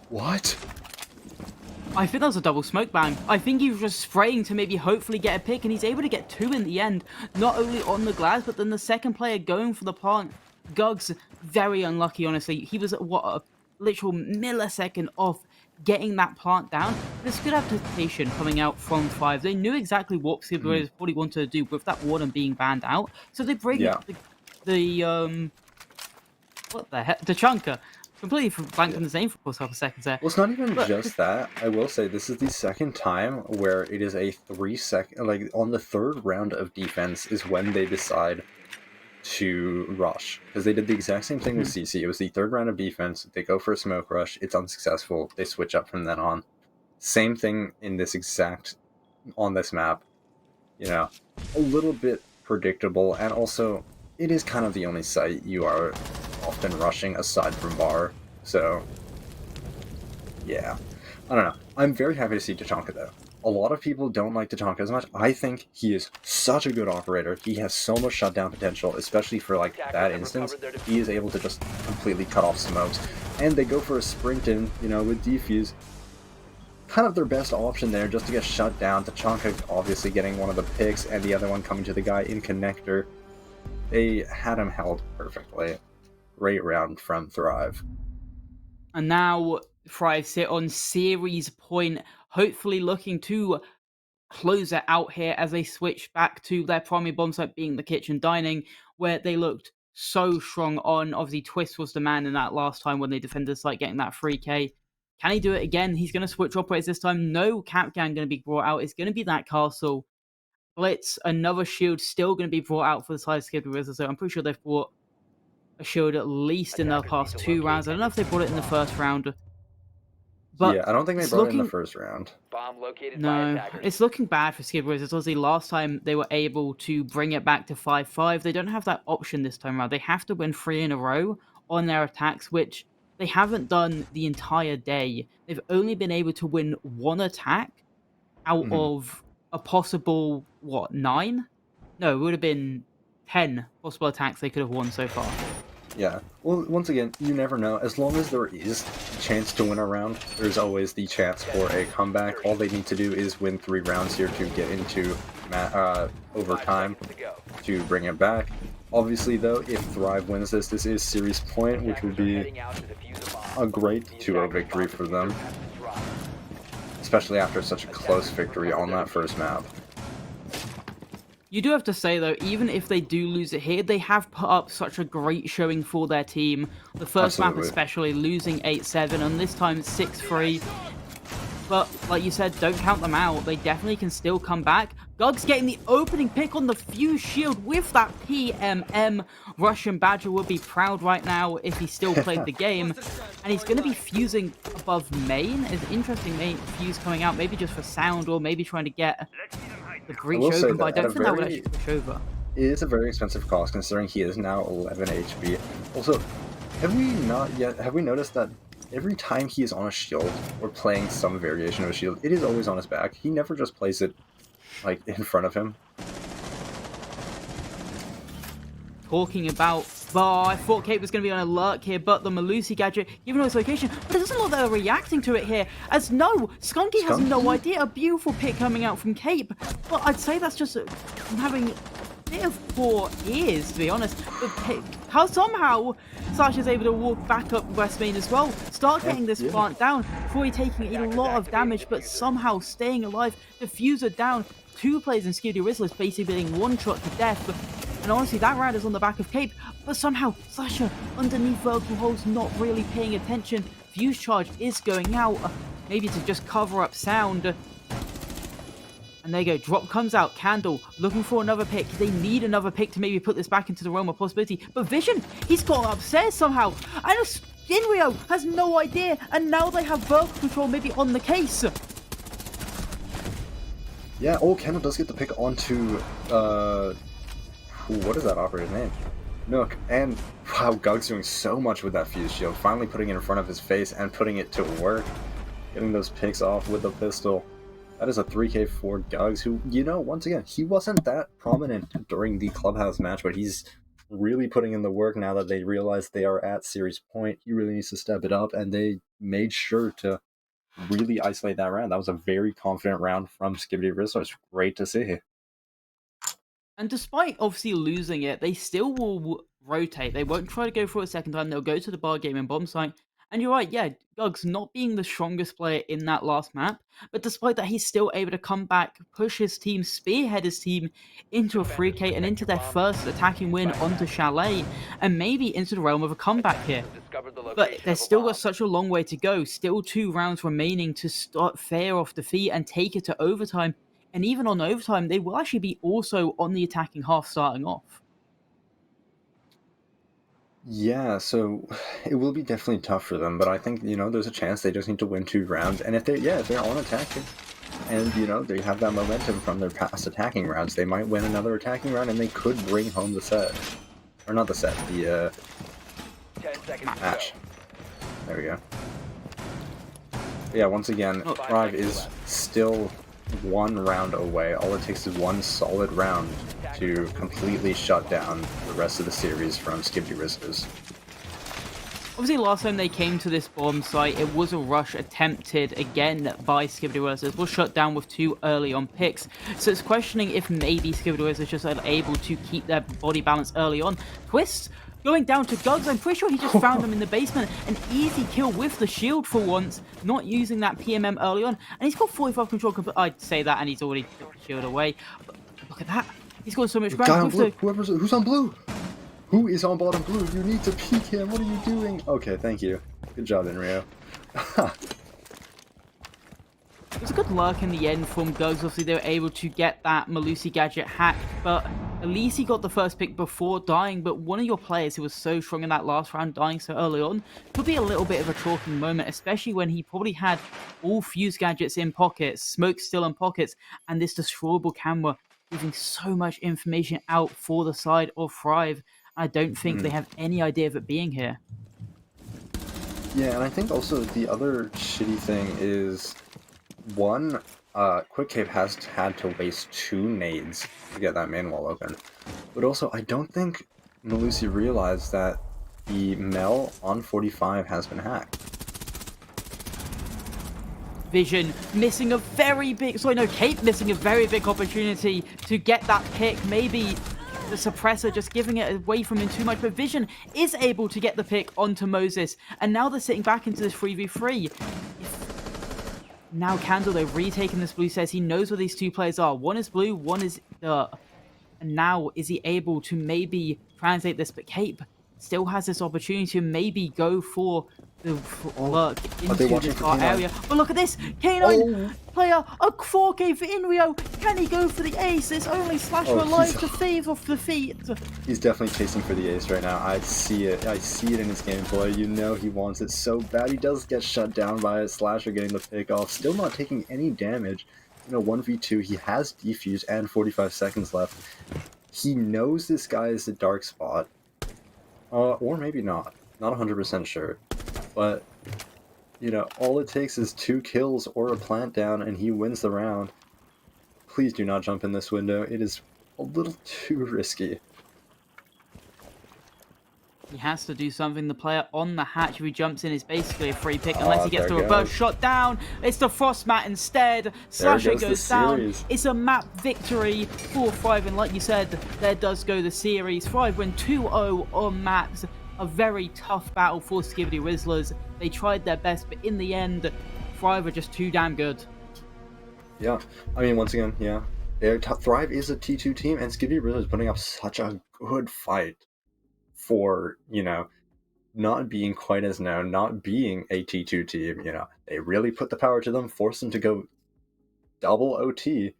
What? I think that was a double smoke bang. I think he was just spraying to maybe hopefully get a pick, and he's able to get 2 in the end. Not only on the glass, but then the second player going for the plant. Gugs, very unlucky, honestly. He was, what, a literal millisecond off getting that plant down. This good adaptation coming out from Five. They knew exactly what Skibidi probably wanted to do with that warden being banned out. So they bring Yeah. what the heck? The Chunker. Completely blanked on his name for a couple seconds there. Well, it's not even But- just that. I will say this is the second time where it is a 3-second, like on the 3rd round of defense is when they decide to rush. Because they did the exact same thing with CC. It was the 3rd round of defense. They go for a smoke rush. It's unsuccessful. They switch up from then on. Same thing in this on this map. You know, a little bit predictable, and also it is kind of the only site you are often rushing aside from bar, so yeah, I don't know. I'm very happy to see Tachanka though. A lot of people don't like Tachanka as much. I think he is such a good operator. He has so much shutdown potential, especially for like that instance. He is able to just completely cut off smokes, and they go for a sprint in, you know, with defuse. Kind of their best option there, just to get shut down. Tachanka obviously getting one of the picks, and the other one coming to the guy in connector. They had him held perfectly. Great round from Thrive. And now Thrive sit on series point, hopefully looking to close it out here as they switch back to their primary bomb site being the kitchen dining, where they looked so strong on. Obviously, Twist was the man in that last time when they defended the site, getting that 3k. Can he do it again? He's going to switch operators this time. No cap gang going to be brought out. It's going to be that castle. Blitz, another shield still going to be brought out for the side of Skibidi Rizzlers. So I'm pretty sure they've brought a shield at least in the past 2 rounds. I don't know if they brought it in the first round. But yeah, I don't think they it's brought it in looking- the first round. Bomb located by No, attackers. it's looking bad for Skibidi Rizzlers. Obviously, last time they were able to bring it back to 5-5. They don't have that option this time around. They have to win 3 in a row on their attacks, which they haven't done the entire day. They've only been able to win 1 attack out of a possible, 9? No, it would have been 10 possible attacks they could have won so far. Yeah. Well, once again, you never know. As long as there is a chance to win a round, there's always the chance for a comeback. All they need to do is win 3 rounds here to get into overtime 5 seconds to go. to bring it back. Obviously, though, if Thrive wins this, this is series point, which would Attackers are be heading out to defuse a bomb. a great The 2-0 attacker victory bomb for them, diffuser has been dropped. especially after such a close victory on that first map. You do have to say, though, even if they do lose it here, they have put up such a great showing for their team. The first map Absolutely. especially, losing 8-7, and this time 6-3. But, like you said, don't count them out. They definitely can still come back. Gug's getting the opening pick on the Fuse Shield with that PMM. Russian Badger would be proud right now if he still played the game. And he's going to be fusing above main. It's interesting, main Fuse coming out, maybe just for sound, or maybe trying to get the breach will say open, but I that don't at a think that would very- actually push over. It is a very expensive cost considering he is now 11 HP. Also, have we noticed that every time he is on a shield or playing some variation of a shield, it is always on his back. He never just plays it like in front of him. Talking about I thought Kate was going to be on a lurk here, but the Malusi gadget, given its location, but it doesn't look like they're reacting to it here, as no, Skunky has no idea. A beautiful pick coming out from Cape, but I'd say that's just having a bit of poor ears, to be honest. How somehow Sasha is able to walk back up West Main as well, start getting this plant down, Troy taking a lot of damage, but somehow staying alive, Diffuser down, 2 players in Skibidi Rizzlers basically being one shot to death. And honestly, that round is on the back of Cape, but somehow Sasha underneath vertical holes not really paying attention. Fuse charge is going out, maybe to just cover up sound. And there you go, drop comes out, Candle looking for another pick. They need another pick to maybe put this back into the realm of possibility. But Vision, he's got upstairs somehow. And Shinryo has no idea, and now they have vertical control maybe on the case. Yeah, Candle does get the pick onto what is that operator's name? Nook. And wow, Gug's doing so much with that Fuse Shield, finally putting it in front of his face and putting it to work. Getting those picks off with the pistol. That is a 3K for Gugs, who, once again, he wasn't that prominent during the Clubhouse match, but he's really putting in the work now that they realize they are at series point. He really needs to step it up, and they made sure to really isolate that round. That was a very confident round from Skibidi Rizzlers. Great to see. And despite obviously losing it, they still will rotate. They won't try to go for it a second time. They'll go to the bar game and bomb site. And you're right, yeah, Gug's not being the strongest player in that last map, but despite that, he's still able to come back, push his team, spearhead his team into a 3K and into their first attacking win onto Chalet, and maybe into the realm of a comeback here. But they've still got such a long way to go, still 2 rounds remaining to start fair off defeat and take it to overtime. And even on overtime, they will actually be also on the attacking half starting off. Yeah, so it will be definitely tough for them, but I think, there's a chance they just need to win 2 rounds. And if they're on attacking, and, they have that momentum from their past attacking rounds, they might win another attacking round, and they could bring home the set. Or not the set, the, 10 seconds to match. go. There we go. But yeah, once again, Thrive is still 1 round away. All it takes is 1 solid round to completely shut down the rest of the series from Skibidi Rizzlers. Obviously, last time they came to this bomb site, it was a rush attempted again by Skibidi Rizzlers. It was shut down with 2 early on picks. So it's questioning if maybe Skibidi Rizzlers just unable to keep their body balance early on. Twist going down to Gugs. I'm pretty sure he just found them in the basement. An easy kill with the shield for once, not using that PMM early on. And he's got 45 control. I'd say that, and he's already took the shield away. But look at that. He's got so much ground. Who's on blue? Who is on bottom blue? You need to peek him. What are you doing? Okay, thank you. Good job, Enrio. It was a good luck in the end from Gugs. Obviously, they were able to get that Malusi gadget hacked, but at least he got the first pick before dying. But one of your players who was so strong in that last round dying so early on could be a little bit of a talking moment, especially when he probably had all Fuse gadgets in pockets, smoke still in pockets, and this destroyable camera giving so much information out for the side of Thrive. I don't think they have any idea of it being here. Yeah, and I think also the other shitty thing is, one, Quick Cave has had to waste 2 nades to get that main wall open. But also, I don't think Malusi realized that the Mel on 45 has been hacked. Vision missing a very big... Cape missing a very big opportunity to get that pick. Maybe the suppressor just giving it away from him too much, but Vision is able to get the pick onto Moses, and now they're sitting back into this 3v3. Now Candle, though, retaking this blue, says he knows where these 2 players are. One is blue, one is And now, is he able to maybe translate this? But Cape still has this opportunity to maybe go for the lurk Are they into watching this for far K9? area. But look at this! K9 Oh. player, a 4K for Inrio. Can he go for the ace? It's only Slasher Oh, alive to fave off the feet. He's definitely chasing for the ace right now. I see it. I see it in his gameplay. You know he wants it so bad. He does get shut down by a Slasher getting the pick off. Still not taking any damage. 1v2. He has defuse and 45 seconds left. He knows this guy is the dark spot. Or maybe not. Not 100% sure. But, all it takes is 2 kills or a plant down and he wins the round. Please do not jump in this window. It is a little too risky. He has to do something. The player on the hatch who jumps in is basically a free pick unless he gets the reverse shot down. It's the Frost Mat instead. Slasher goes down. It's a map victory for Thrive. And like you said, there does go the series. Thrive win 2-0 on maps. A very tough battle for Skibidi Rizzlers. They tried their best, but in the end, Thrive are just too damn good. Yeah, I mean, once again, yeah. Thrive is a T2 team, and Skibidi Rizzlers putting up such a good fight for, not being quite as known, not being a T2 team, They really put the power to them, forced them to go double OT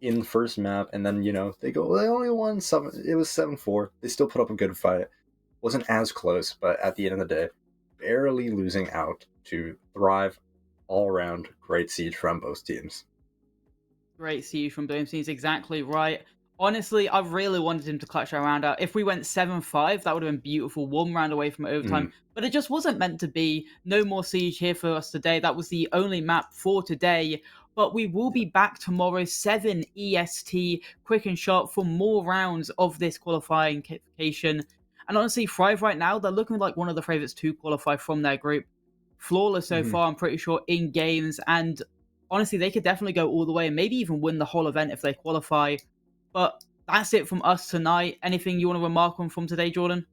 in the first map, and then, they only won 7, it was 7-4. They still put up a good fight. Wasn't as close, but at the end of the day, barely losing out to Thrive. All around, great siege from both teams. Great siege from both teams, exactly right. Honestly, I really wanted him to clutch our round out. If we went 7-5, that would have been beautiful. 1 round away from overtime. But it just wasn't meant to be. No more siege here for us today. That was the only map for today. But we will be back tomorrow, 7 EST, quick and sharp, for more rounds of this qualifying qualification. And honestly, Thrive right now, they're looking like one of the favourites to qualify from their group. Flawless so far, I'm pretty sure, in games. And honestly, they could definitely go all the way and maybe even win the whole event if they qualify. But that's it from us tonight. Anything you want to remark on from today, Jordan?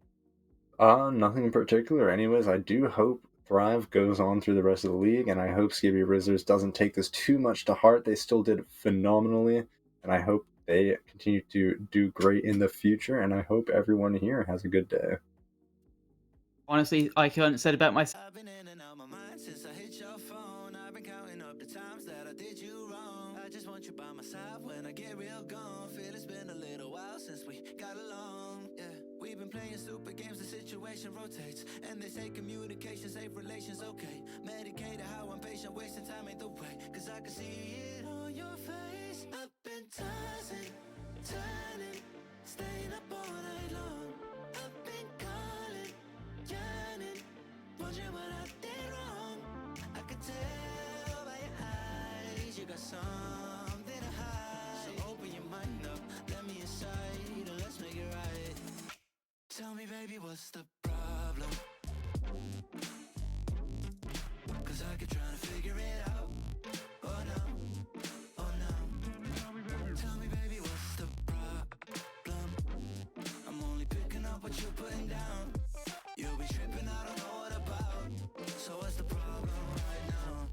Nothing in particular. Anyways, I do hope Thrive goes on through the rest of the league, and I hope Skibidi Rizzlers doesn't take this too much to heart. They still did phenomenally, and I hope they continue to do great in the future, and I hope everyone here has a good day. Honestly, I couldn't say it about myself. I've been in and out my mind since I hit your phone. I've been counting up the times that I did you wrong. I just want you by my side when I get real gone. Feel it's been a little while since we got along. Yeah, we've been playing stupid games, the situation rotates. And they say communication, safe relations, okay. Medicated how I'm patient, wasting time ain't the way. Cause I can see it on your face. I've been tossing, turning, staying up all night long. I've been calling, yearning, wondering what I did wrong. I could tell by your eyes you got something to hide. So open your mind up, let me inside, and let's make it right. Tell me, baby, what's the problem? Cause I keep trying to figure it out. Oh no, oh no. Tell me, baby, what's the problem? I'm only picking up what you're putting down. You'll be tripping, I don't know what about. So what's the problem right now?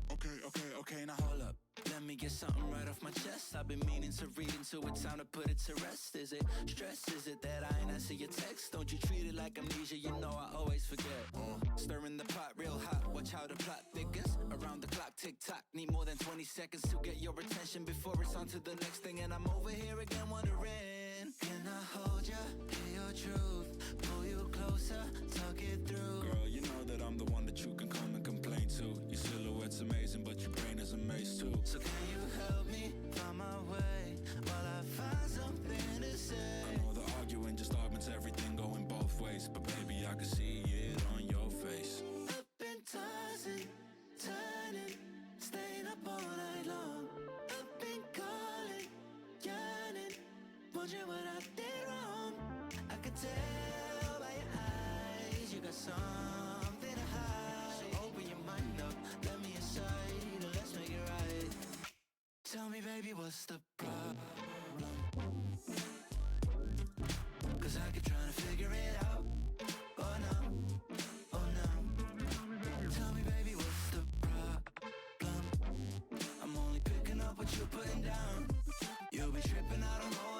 Okay, now hold up. Let me get something right off my chest. I've been meaning to read into it, time to put it to rest. Is it stress? Is it that I ain't answer your text? Don't you treat it like amnesia, you know I always forget. Stirring the pot real hot, watch how the plot thickens. Around the clock, tick tock, need more than 20 seconds to get your attention before it's on to the next thing. And I'm over here again wondering, can I hold you, hear your truth, pull you closer, talk it through. Girl, you know that I'm the one that you can come and complain to. Your silhouette's amazing, but your brain is a maze too. So can you help me find my way while I find something to say? I know the arguing just augments everything going both ways, but baby, I can see it on your face. I've been tossing, turning, staying up all night long. I've been calling, yearning, wondering what I did wrong. I could tell by your eyes you got something to hide. So open your mind up, let me inside, and let's make it right. Tell me, baby, what's the problem? Cause I keep trying to figure it out. Oh no, oh no. Tell me, baby, what's the problem? I'm only picking up what you're putting down. You'll be tripping, I don't know